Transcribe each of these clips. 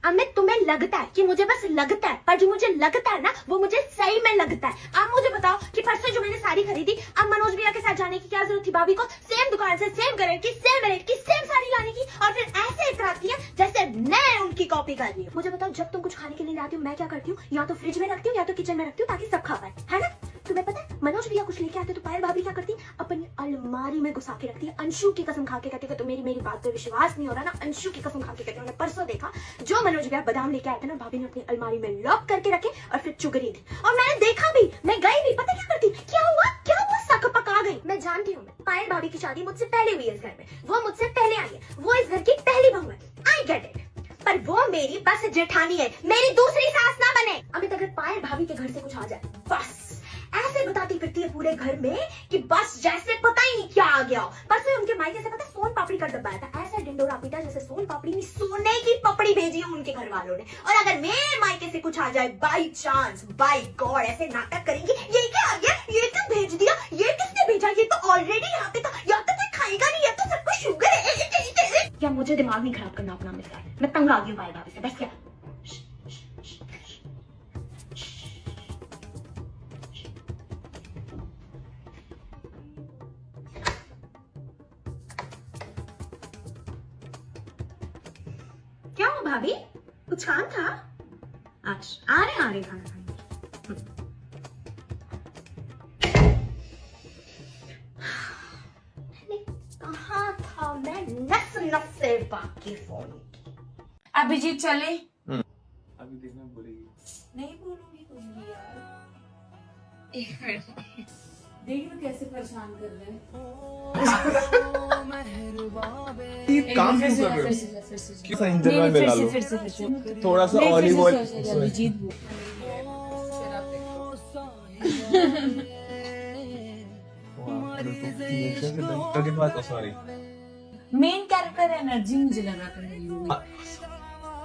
अमित तुम्हें लगता है कि मुझे बस लगता है, पर जो मुझे लगता है ना वो मुझे सही में लगता है। अब मुझे बताओ कि परसों जो मैंने साड़ी खरीदी, अब मनोज भैया के साथ जाने की क्या जरूरत थी भाभी को? सेम दुकान से सेम कलर की सेम रेट की सेम साड़ी लाने की, और फिर ऐसे इतराती है जैसे मैं उनकी कॉपी कर रही हूँ। मुझे बताओ जब तुम कुछ खाने के लिए लाती हूँ मैं क्या करती हूँ? या तो फ्रिज में रखती हूँ या तो किचन में रखती हूँ ताकि सब खा पाए, है ना? तुम्हें पता है मनोज भैया कुछ लेके आते तो पायल भाभी क्या करती? अपनी अलमारी में घुसा के रखती है। अंशु की कसम खा के कहती है, तो मेरी बात पे विश्वास नहीं हो रहा ना, अंशु की कसम खा के कहती है। परसों देखा जो मनोज भैया बादाम लेके आए थे ना, भाभी ने अपनी अलमारी में लॉक करके रखे और फिर चुगरी थी। और मैंने देखा भी, मैं गई भी, पता क्या करती? क्या हुआ सक पका गई। मैं जानती हूँ पायल भाभी की शादी मुझसे पहले हुई है इस घर में, वो मुझसे पहले आई है, वो इस घर की पहली बहू है, आई गेट इट, पर वो मेरी बस जेठानी है, मेरी दूसरी सास ना बने। अमित अगर पायल भाभी के घर से कुछ आ जाए, बस ऐसे बताती फिरती है पूरे घर में कि बस जैसे पता ही नहीं क्या आ गया हो। परसों उनके मायके से पता सोन पापड़ी का डब्बा आया था, ऐसा डिंडोरा पीटा जैसे सोन पापड़ी नहीं सोने की पपड़ी भेजी है उनके घर वालों ने। और अगर मेरे मायके से कुछ आ जाए बाई चांस, बाई गॉड, ऐसे नाटक करेंगी, ये क्या आ गया, ये क्यों भेज दिया, ये किसने भेजा, ये तो ऑलरेडी यहाँ पे था, या तो कोई खाएगा नहीं, या तो सबको शुगर है। क्या मुझे दिमाग नहीं खराब करना अपना मिलता है, मैं तंग आ गई हूँ पायल भाभी से, बस क्या। क्या हो भाभी, कुछ काम था? अच्छा आ रहे खाना खाने। कहाँ था मैं, नस से वाकिफ हूँ। अभिजीत चले? अभी देखना बोलेगी। नहीं बोलूंगी कुछ भी यार। एक मिनट देख लो कैसे परेशान कर रहे हैं। काम क्यों कर रहे हो? क्यों सा इंटरवल में ला लो? फिर से थोड़ा सा वॉलीबॉल। अभिजीत के बाद सॉरी मेन कैरेक्टर एनर्जी मुझे लगा कर रही होगी।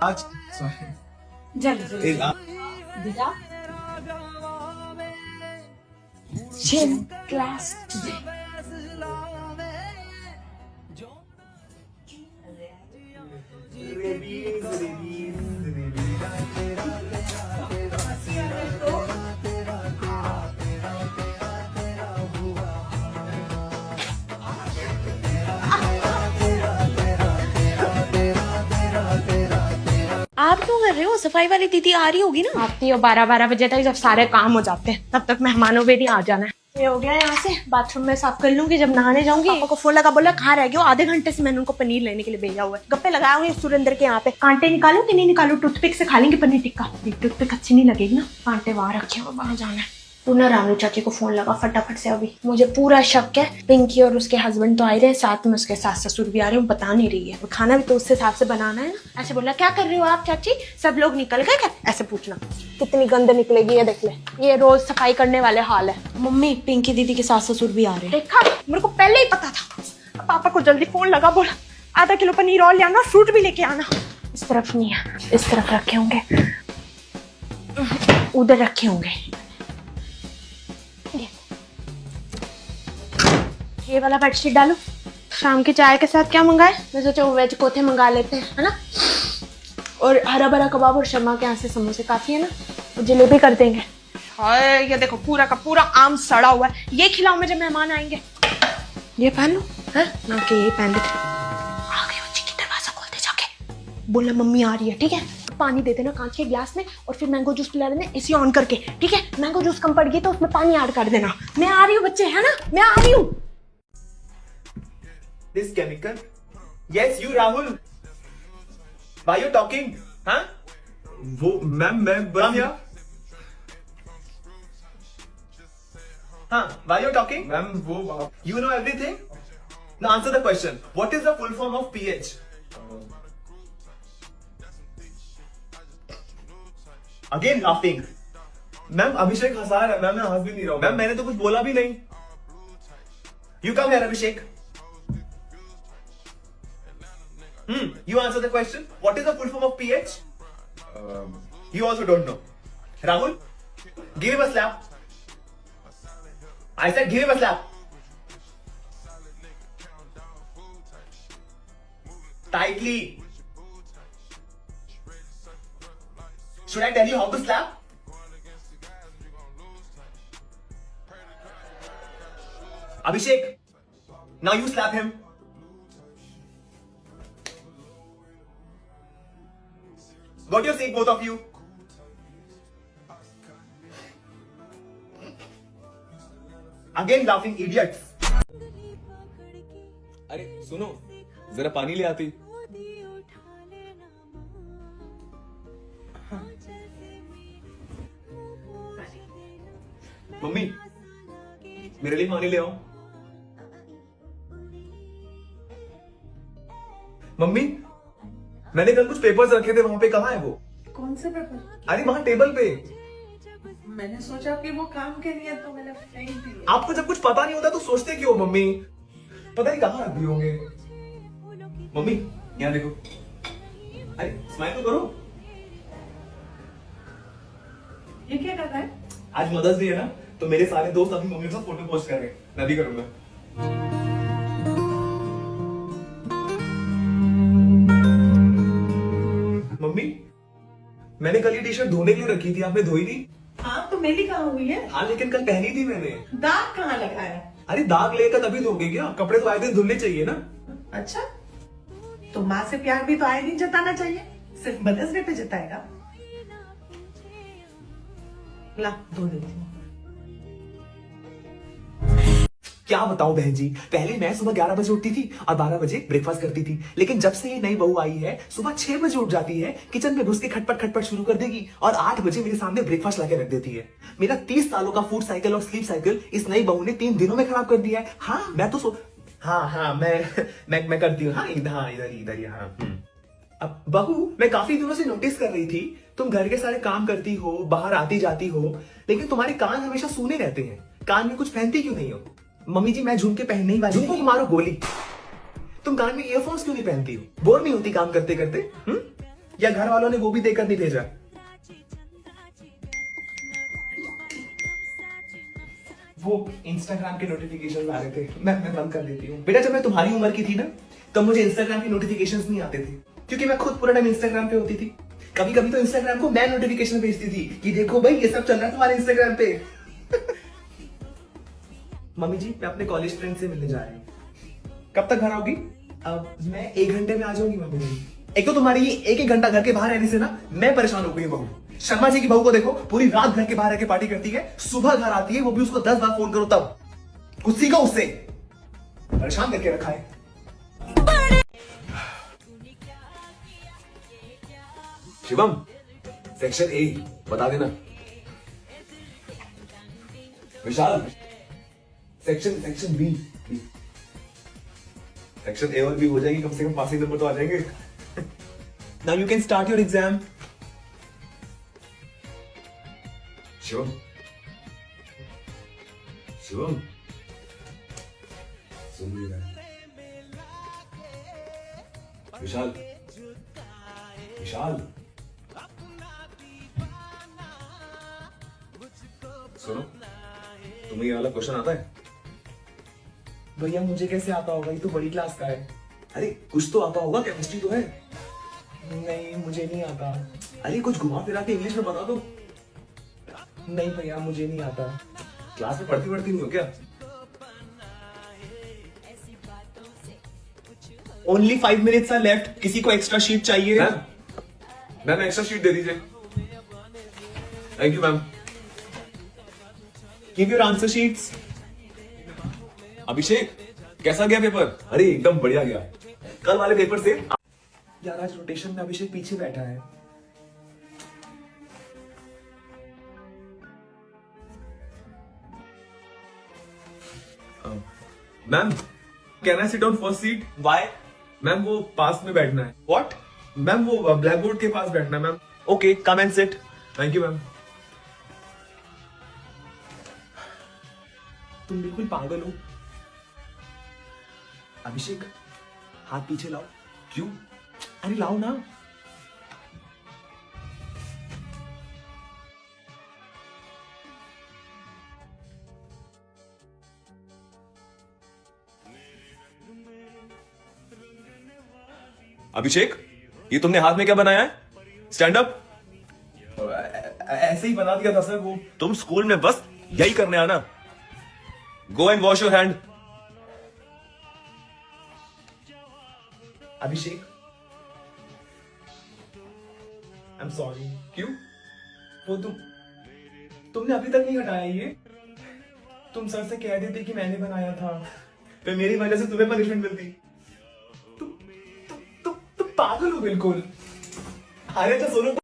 आज सॉरी जल्दी एक दिखा gym class today. आप क्यों कर रहे हो? सफाई वाली दीदी आ रही होगी ना? आती हो 12 बजे तक, जब सारे काम हो जाते हैं तब तक मेहमानों पे नहीं आ जाना है। ये हो गया, यहाँ से बाथरूम में साफ कर लूंगी, जब नहाने जाऊंगी। पापा को फोन लगा, बोला कहाँ रह गए हो? आधे घंटे से मैंने उनको पनीर लेने के लिए भेजा हुआ है। गप्पे लगाए हुए सुरेंद्र के यहाँ पे। कांटे निकालू कि नहीं निकालू? टूथपिक से खा लेंगे पनीर टिक्का। टूथपिक अच्छी नहीं लगेगी ना, कांटे वहां रखे हो, वहां जाना है। तू ना रानू चाची को फोन लगा फटाफट से अभी। मुझे पूरा शक है पिंकी और उसके हस्बैंड तो आ रहे हैं, साथ में उसके सास ससुर भी आ रहे हैं, वो बता नहीं रही है। खाना भी तो उससे हिसाब से बनाना है ना। ऐसे बोला क्या कर रही हो आप चाची, सब लोग निकल गए क्या? ऐसे पूछना। कितनी गंद निकलेगी ये देख ले, ये रोज सफाई करने वाले हाल है। मम्मी पिंकी दीदी के सास ससुर भी आ रहे हैं। देखा, मेरे को पहले ही पता था। पापा को जल्दी फोन लगा, बोला आधा किलो पनीर और ले आना, फ्रूट भी लेके आना। इस तरफ नहीं है, इस तरफ रखे होंगे, उधर रखे होंगे। ये वाला बेडशीट डालो। शाम की चाय के साथ क्या मंगाए? मैं सोचा वेज कोथे मंगा लेते हैं, है ना? और हरा भरा कबाब और शर्मा के यहाँ से समोसे काफी है ना, और जलेबी कर देंगे। हाय ये देखो पूरा का पूरा आम सड़ा हुआ है, ये खिलाओ मुझे, मेहमान आएंगे। ये पहन लो, है ना? कि ये पहन लेते। आ गई बच्ची की, दरवाजा खोल दे जाके, बोलना मम्मी आ रही है, ठीक है? पानी दे देना कांच के गिलास में, और फिर मैंगो जूस पिला देना एसी ऑन करके, ठीक है? मैंगो जूस कम पड़ गई तो उसमें पानी ऐड कर देना। मैं आ रही हूँ बच्चे, है ना? मैं आ रही हूँ। This chemical? Yes, you Rahul. Why you talking? Huh? वो मैम मैं Come here. Huh? Why you talking? Ma'am वो You know everything? Now answer the question. What is the full form of pH? Again laughing. Ma'am Abhishek हंसा रहा है, ma'am मैं हंस भी नहीं रहा हूँ। मैम मैंने तो कुछ बोला भी नहीं. You come here, Abhishek. You answer the question. What is the full form of pH? You also don't know. Rahul, give him a slap. I said give him a slap. Tightly. Should I tell you how to slap? Abhishek, now you slap him. Got your seat, both of you. Again laughing idiots. अरे सुनो, जरा पानी ले आती. Mummy, मेरे लिए पानी ले आओ. मम्मी, मैंने कल कुछ पेपर्स रखे थे, वहां पे कहाँ है वो? कौन से पेपर? अरे वहां टेबल पे. मैंने सोचा कि वो काम के लिए तो मैंने फेंक दिया। आपको जब कुछ पता नहीं होता तो सोचते क्यों मम्मी? पता नहीं कहाँ रख दिए होंगे. मम्मी, यहाँ देखो. अरे स्माइल तो करो. ये क्या कर रहा है? आज मदर्स डे है ना, तो मेरे सारे दोस्त अपनी मम्मी के साथ फोटो पोस्ट कर रहे हैं. मैं भी करूंगा. मम्मी, मैंने कल ये टी शर्ट धोने के लिए रखी थी, आपने धोई नहीं? हाँ तो मेरी कहाँ हुई है? हाँ लेकिन कल पहनी थी मैंने. दाग कहाँ लगा है? अरे दाग लेकर तभी धोगे क्या? कपड़े तो आए दिन धुलने चाहिए ना. अच्छा, तो माँ से प्यार भी तो आए दिन जताना चाहिए, सिर्फ मदर्स डे पे जताएगा। ला धो देती हूँ। क्या बताऊं बहन जी, पहले मैं सुबह 11 बजे उठती थी और 12 बजे ब्रेकफास्ट करती थी, लेकिन जब से ये नई बहू आई है सुबह 6 बजे उठ जाती है, किचन में घुस के खटपट खटपट शुरू कर देगी और 8 बजे मेरे सामने ब्रेकफास्ट लाके रख देती है. मेरा 30 सालों का फूड साइकिल और स्लीप साइकिल इस नई बहू ने 3 दिनों में खराब कर दिया है. हाँ मैं तो हाँ मैं करती हूँ. हाँ इधर ही. हाँ. अब बहू, मैं काफी दिनों से नोटिस कर रही थी, तुम घर के सारे काम करती हो, बाहर आती जाती हो, लेकिन तुम्हारे कान हमेशा सूने रहते हैं. कान में कुछ पहनती क्यों नहीं हो? मम्मी जी, मैं झुमके पहनने ही वाली. झुमको मारो गोली. तुम कान में ईयरफोन्स क्यों नहीं पहनती हो? बोर नहीं होती काम करते करते? या घर वालों ने वो भी देकर नहीं भेजा? वो इंस्टाग्राम के नोटिफिकेशन आ रहे थे, मैं बंद कर देती हूँ. बेटा, जब मैं तुम्हारी उम्र की थी ना, तब मुझे इंस्टाग्राम के नोटिफिकेशंस नहीं आते थे, क्योंकि मैं खुद पूरा टाइम इंस्टाग्राम पे होती थी. कभी कभी तो इंस्टाग्राम को मैं नोटिफिकेशन भेजती थी कि देखो भाई ये सब चल रहा है तुम्हारे इंस्टाग्राम पे. मम्मी जी, मैं अपने कॉलेज फ्रेंड से मिलने जा रही हूँ. कब तक घर आओगी? अब मैं 1 घंटे में आ जाऊंगी मम्मी जी. एक तो तुम्हारी ये 1-1 घंटा घर के बाहर रहने से ना मैं परेशान हो गई हूँ. बहू, शर्मा जी की बहू को देखो, पूरी रात घर के बाहर रह के पार्टी करती है, सुबह घर आती है, वो भी उसको 10 बार फोन करो तब. कुछ सीखो उससे, परेशान करके रखा है. शिवम, सेक्शन ए बता देना. विशाल, सेक्शन बी. सेक्शन ए और बी हो जाएगी, कम से कम पासिंग नंबर तो आ जाएंगे. Now you can start your exam. Shivam, सुन नहीं रहा. विशाल, सुनो, तुम्हें ये वाला क्वेश्चन आता है? भैया मुझे कैसे आता होगा, ये तो बड़ी क्लास का है. अरे कुछ तो आता होगा, केमिस्ट्री तो है. नहीं मुझे नहीं आता. अरे कुछ घुमा फिरा के इंग्लिश में बता दो. नहीं भैया मुझे नहीं आता. क्लास में पढ़ती नहीं हो क्या? Only 5 minutes are left. किसी को एक्स्ट्रा शीट चाहिए? मैम एक्स्ट्रा शीट दे दीजिए. Thank you ma'am. Give your answer sheets. अभिषेक, कैसा गया पेपर? अरे एकदम बढ़िया गया. कल वाले पेपर से यार आज रोटेशन में अभिषेक पीछे बैठा है. Ma'am, can I sit on first seat? Why? Ma'am वो पास में बैठना है. What? मैम वो ब्लैक बोर्ड के पास बैठना है ma'am. Okay, come and sit. Thank you ma'am. तुम बिल्कुल पागल हो. अभिषेक, हाथ पीछे लाओ. क्यों? अरे लाओ ना. अभिषेक, ये तुमने हाथ में क्या बनाया है? Stand up. ऐसे ही बना दिया था सर वो। तुम स्कूल में बस यही करने आना। Go and wash your hand. Abhishek, I am sorry. क्यों? वो तुमने अभी तक नहीं हटाया ये। तुम सर से कह देते कि मैंने बनाया था, फिर मेरी वजह से तुम्हें पनिशमेंट मिलती। तुम पागल हो बिल्कुल। अरे तो सुनो